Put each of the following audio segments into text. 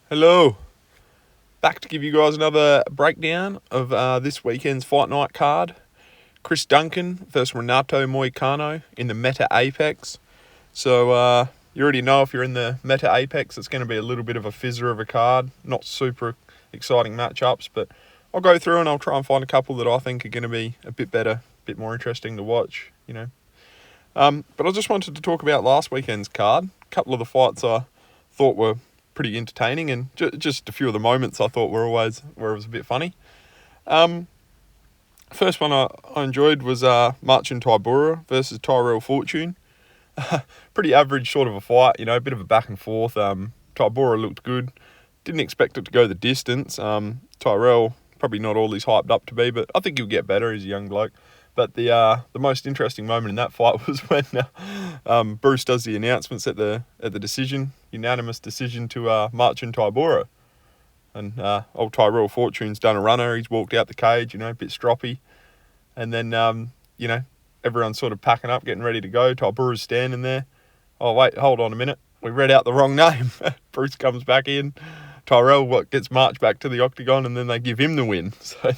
Hello. Back to give you guys another breakdown of this weekend's Fight Night card. Chris Duncan versus Renato Moicano in the Meta Apex. So you already know if you're in the Meta Apex, it's going to be a little bit of a fizzer of a card. Not super exciting matchups, but I'll go through and I'll try and find a couple that I think are going to be a bit better, a bit more interesting to watch, But I just wanted to talk about last weekend's card. A couple of the fights I thought were pretty entertaining, and just a few of the moments I thought were always where it was a bit funny. First one I enjoyed was Marcin Tybura versus Tyrell Fortune. Pretty average sort of a fight, a bit of a back and forth. Tybura looked good. Didn't expect it to go the distance. Tyrell, probably not all he's hyped up to be, but I think he'll get better. He's a young bloke. But the most interesting moment in that fight was when Bruce does the announcements at the unanimous decision to Marcin Tybura. And old Tyrell Fortune's done a runner. He's walked out the cage, a bit stroppy. And then, everyone's sort of packing up, getting ready to go. Tybura's standing there. Oh, wait, hold on a minute. We read out the wrong name. Bruce comes back in. Tyrell gets marched back to the octagon, and then they give him the win. So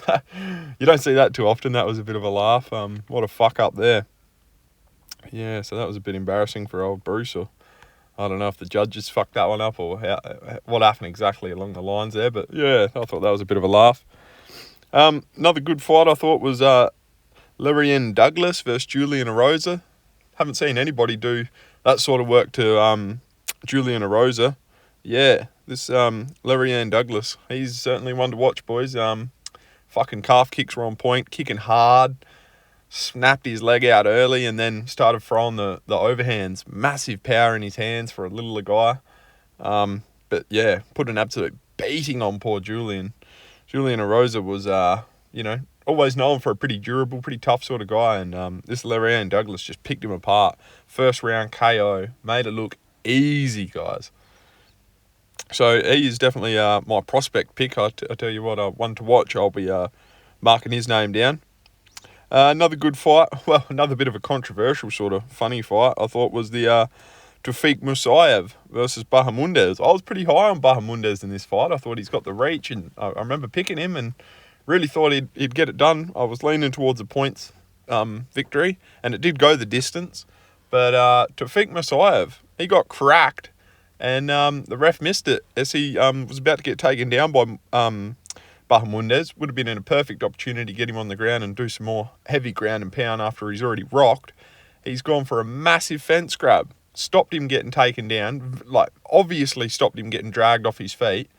you don't see that too often. That was a bit of a laugh. What a fuck up there. Yeah, so that was a bit embarrassing for old Bruce. Or I don't know if the judges fucked that one up or what happened exactly along the lines there. But yeah, I thought that was a bit of a laugh. Another good fight I thought was Larian Douglas versus Julian Erosa. Haven't seen anybody do that sort of work to Julian Erosa. Yeah, this Larian Douglas, he's certainly one to watch, boys. Fucking calf kicks were on point, kicking hard, snapped his leg out early and then started throwing the overhands. Massive power in his hands for a littler guy. But yeah, put an absolute beating on poor Julian. Julian Erosa was, always known for a pretty durable, pretty tough sort of guy. And this Larian Douglas just picked him apart. First round KO, made it look easy, guys. So he is definitely my prospect pick. I tell you what, one to watch. I'll be marking his name down. Another good fight. Well, another bit of a controversial sort of funny fight, I thought, was the Tufik Musayev versus Bahamundez. I was pretty high on Bahamundez in this fight. I thought he's got the reach, and I remember picking him and really thought he'd get it done. I was leaning towards a points victory, and it did go the distance. But Tufik Musayev, he got cracked. And the ref missed it as he was about to get taken down by Bahamundez. Would have been in a perfect opportunity to get him on the ground and do some more heavy ground and pound after he's already rocked. He's gone for a massive fence grab. Stopped him getting taken down. Obviously stopped him getting dragged off his feet.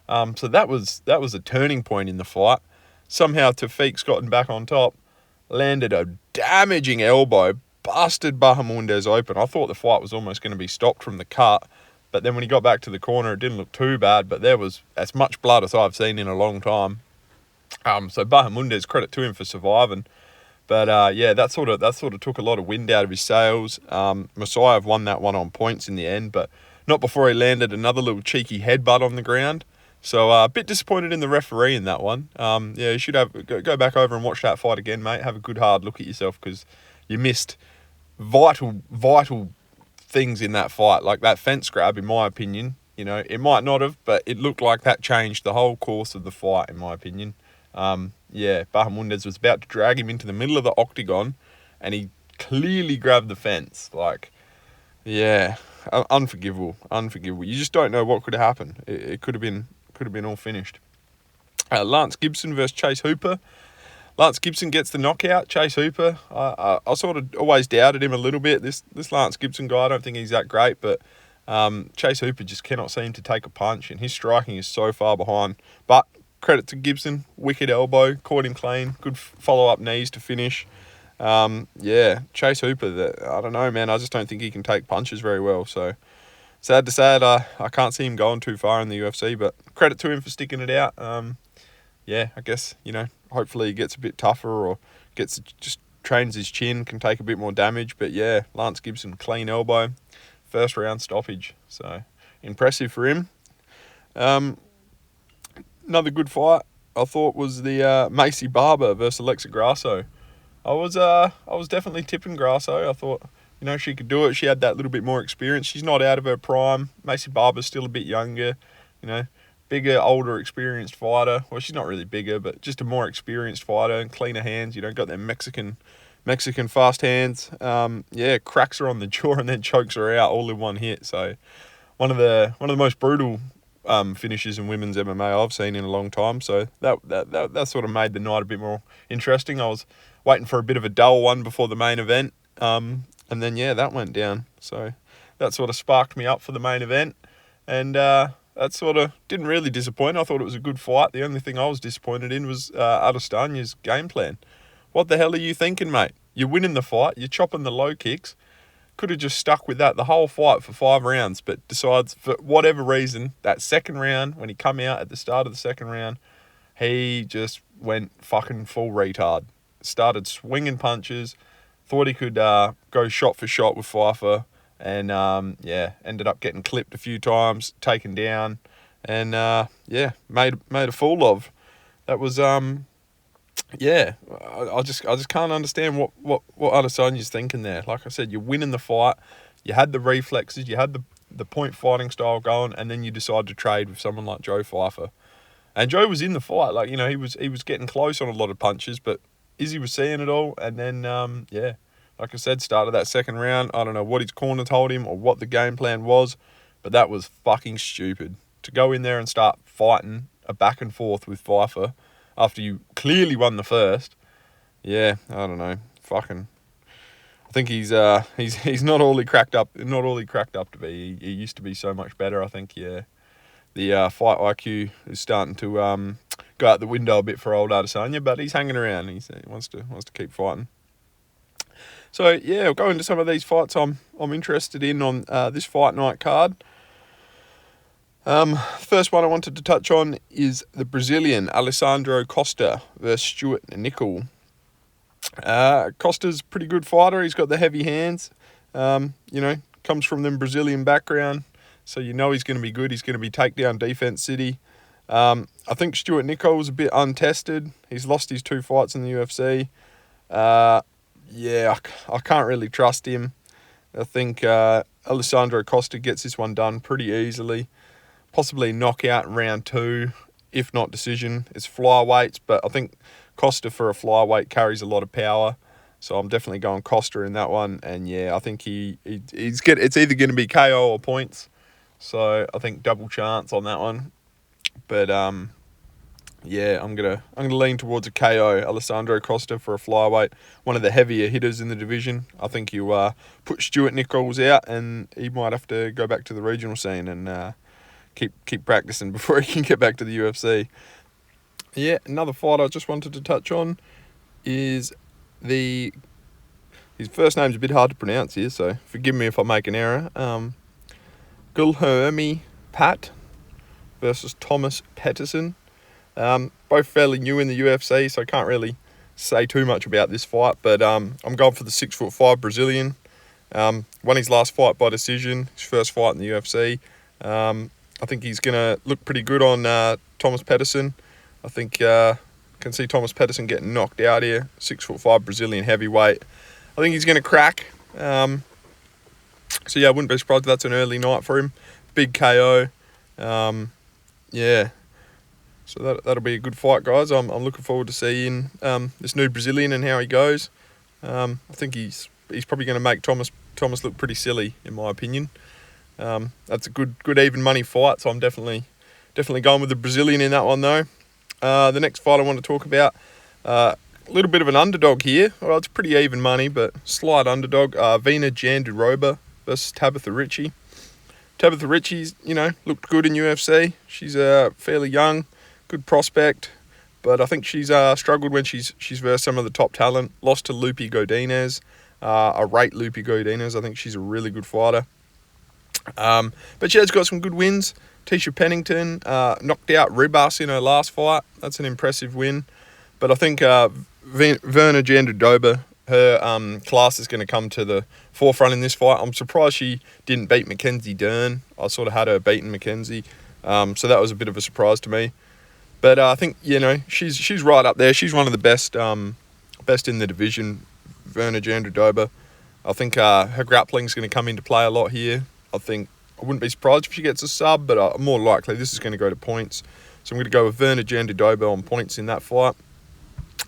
So that was a turning point in the fight. Somehow Tafik's gotten back on top. Landed a damaging elbow. Busted Bahamundez open. I thought the fight was almost going to be stopped from the cut. But then when he got back to the corner, it didn't look too bad. But there was as much blood as I've seen in a long time. So Bahamundez, credit to him for surviving. But that sort of took a lot of wind out of his sails. Musayev won that one on points in the end, but not before he landed another little cheeky headbutt on the ground. So a bit disappointed in the referee in that one. You should go back over and watch that fight again, mate. Have a good hard look at yourself because you missed vital things in that fight, like that fence grab, in my opinion. It might not have, but it looked like that changed the whole course of the fight, in my opinion. Bahamundez was about to drag him into the middle of the octagon, and he clearly grabbed the fence. Unforgivable. You just don't know what could have happened. It could have been all finished. Lance Gibson versus Chase Hooper. Lance Gibson gets the knockout. Chase Hooper, I sort of always doubted him a little bit. This Lance Gibson guy, I don't think he's that great, but Chase Hooper just cannot seem to take a punch, and his striking is so far behind. But credit to Gibson, wicked elbow, caught him clean, good follow-up knees to finish. Chase Hooper, I don't know, man. I just don't think he can take punches very well. So sad to say it, I can't see him going too far in the UFC, but credit to him for sticking it out. I guess, hopefully he gets a bit tougher or just trains his chin, can take a bit more damage. But yeah, Lance Gibson, clean elbow, first round stoppage. So impressive for him. Another good fight I thought was the Macy Barber versus Alexa Grasso. I was definitely tipping Grasso. I thought, she could do it. She had that little bit more experience. She's not out of her prime. Macy Barber's still a bit younger. you know, bigger, older, experienced fighter. Well, she's not really bigger, but just a more experienced fighter and cleaner hands. You know, got them Mexican fast hands. Cracks her on the jaw and then chokes her out all in one hit. So one of the most brutal finishes in women's MMA I've seen in a long time. So that sort of made the night a bit more interesting. I was waiting for a bit of a dull one before the main event, and then that went down. So that sort of sparked me up for the main event, and that sort of didn't really disappoint. I thought it was a good fight. The only thing I was disappointed in was Adestanya's game plan. What the hell are you thinking, mate? You're winning the fight. You're chopping the low kicks. Could have just stuck with that the whole fight for 5 rounds, but decides for whatever reason, that second round, when he come out at the start of the second round, he just went fucking full retard. Started swinging punches, thought he could go shot for shot with Pfeiffer, and ended up getting clipped a few times, taken down, and made a fool of. That was I just can't understand what Adesanya's thinking there. Like I said, you're winning the fight, you had the reflexes, you had the point fighting style going, and then you decide to trade with someone like Joe Pfeiffer. And Joe was in the fight, like, you know, he was getting close on a lot of punches, but Izzy was seeing it all, and then like I said, started that second round. I don't know what his corner told him or what the game plan was, but that was fucking stupid. To go in there and start fighting a back and forth with Pfeiffer after you clearly won the first, I don't know. Fucking, I think he's not all he cracked up to be. He used to be so much better. I think the fight IQ is starting to go out the window a bit for old Adesanya, but he's hanging around. He wants to keep fighting. So we'll go into some of these fights I'm interested in on this fight night card. First one I wanted to touch on is the Brazilian Alessandro Costa versus Stuart Nickel. Costa's a pretty good fighter. He's got the heavy hands. Comes from them Brazilian background, so you know he's going to be good. He's going to be takedown defense city. I think Stuart Nickel was a bit untested. He's lost his 2 fights in the UFC. I can't really trust him. I think Alessandro Costa gets this one done pretty easily. Possibly knockout in round 2, if not decision. It's flyweights, but I think Costa for a flyweight carries a lot of power. So I'm definitely going Costa in that one. And I think it's either going to be KO or points. So I think double chance on that one. But I'm gonna lean towards a KO. Alessandro Costa for a flyweight, one of the heavier hitters in the division. I think you put Stuart Nichols out, and he might have to go back to the regional scene and keep practicing before he can get back to the UFC. Another fight I just wanted to touch on is his first name's a bit hard to pronounce here, so forgive me if I make an error. Guilherme Pat versus Thomas Pettersson. Both fairly new in the UFC, so I can't really say too much about this fight, but I'm going for the 6'5" Brazilian. Won his last fight by decision, his first fight in the UFC. I think he's going to look pretty good on Thomas Pettersson. I think can see Thomas Pettersson getting knocked out here. 6'5" Brazilian heavyweight. I think he's going to crack. I wouldn't be surprised if that's an early night for him. Big KO. So that'll be a good fight, guys. I'm looking forward to seeing this new Brazilian and how he goes. I think he's probably going to make Thomas look pretty silly, in my opinion. That's a good even money fight, so I'm definitely going with the Brazilian in that one, though. The next fight I want to talk about, a little bit of an underdog here. Well, it's pretty even money, but slight underdog. Vina Jandiroba versus Tabitha Ritchie. Tabitha Ritchie's, looked good in UFC. She's fairly young, good prospect, but I think she's struggled when she's versed some of the top talent. Lost to Lupi Godinez. I rate Lupi Godinez. I think she's a really good fighter. But she has got some good wins. Tisha Pennington knocked out Ribas in her last fight. That's an impressive win. But I think Verna Jandiroba, her class is going to come to the forefront in this fight. I'm surprised she didn't beat Mackenzie Dern. I sort of had her beaten Mackenzie. So that was a bit of a surprise to me. But I think, she's right up there. She's one of the best in the division, Verna Jandiroba. I think her grappling's going to come into play a lot here. I think I wouldn't be surprised if she gets a sub, but more likely this is going to go to points. So I'm going to go with Verna Jandidobo on points in that fight.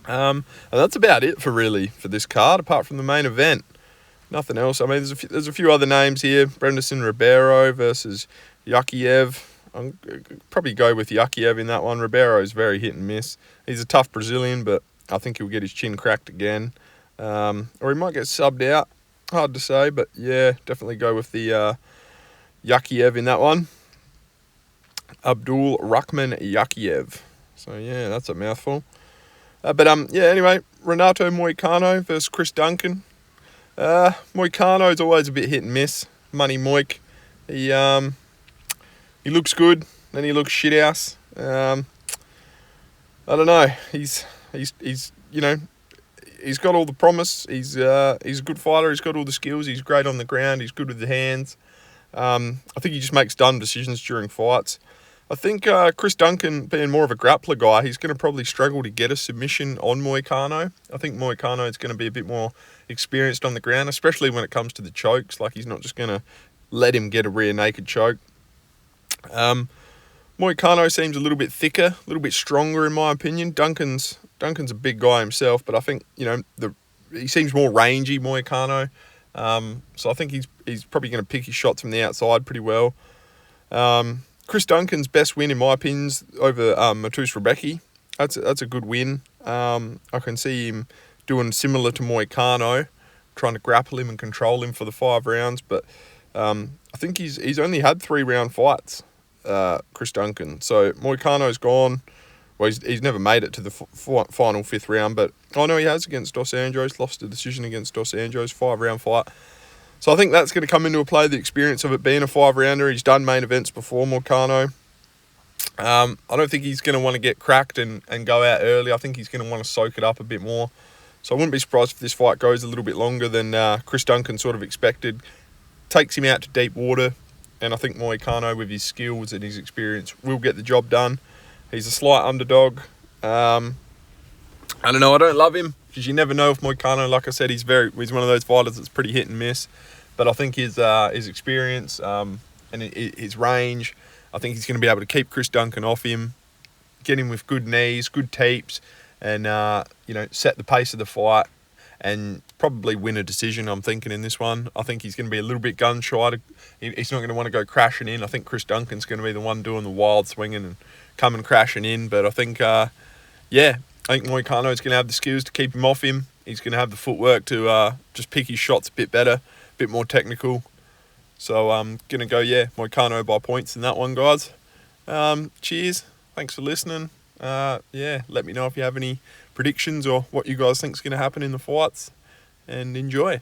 And that's about it for this card, apart from the main event. Nothing else. I mean, there's a few other names here. Brenderson Ribeiro versus Yakiev. I'll probably go with Yakiev in that one. Ribeiro is very hit and miss. He's a tough Brazilian, but I think he'll get his chin cracked again. Or he might get subbed out. Hard to say, but yeah, definitely go with the Yakiev in that one. Abdul Rahman Yakiev. So yeah, that's a mouthful. Anyway, Renato Moicano versus Chris Duncan. Moicano is always a bit hit and miss. Money Moik. He looks good, then he looks shit house. I don't know. He's got all the promise. He's a good fighter. He's got all the skills. He's great on the ground. He's good with the hands. I think he just makes dumb decisions during fights. I think Chris Duncan, being more of a grappler guy, he's going to probably struggle to get a submission on Moicano. I think Moicano is going to be a bit more experienced on the ground, especially when it comes to the chokes. Like, he's not just going to let him get a rear naked choke. Moicano seems a little bit thicker, a little bit stronger in my opinion. Duncan's a big guy himself, but I think, he seems more rangy, Moicano. So I think he's probably going to pick his shots from the outside pretty well. Chris Duncan's best win, in my opinion, is over Matus Rebecki. That's a good win. I can see him doing similar to Moicano, trying to grapple him and control him for the 5 rounds. But I think he's only had 3-round fights, Chris Duncan. So Moicano's gone. Well, he's never made it to the final 5th round, but I know he has against Dos Anjos, lost a decision against Dos Anjos, 5-round fight. So I think that's going to come into play, the experience of it being a 5-rounder. He's done main events before, Moicano. I don't think he's going to want to get cracked and go out early. I think he's going to want to soak it up a bit more. So I wouldn't be surprised if this fight goes a little bit longer than Chris Duncan sort of expected. Takes him out to deep water, and I think Moicano, with his skills and his experience, will get the job done. He's a slight underdog. I don't know. I don't love him because you never know with Moicano. Like I said, he's one of those fighters that's pretty hit and miss. But I think his experience and his range, I think he's going to be able to keep Chris Duncan off him, get him with good knees, good teeps, and set the pace of the fight, and probably win a decision. I'm thinking in this one. I think he's going to be a little bit gun shy. He's not going to want to go crashing in. I think Chris Duncan's going to be the one doing the wild swinging and coming crashing in. But I think, I think Moicano's going to have the skills to keep him off him. He's going to have the footwork to just pick his shots a bit better, a bit more technical. So I'm going to go, Moicano by points in that one, guys. Cheers. Thanks for listening. Let me know if you have any predictions or what you guys think is going to happen in the fights. And enjoy.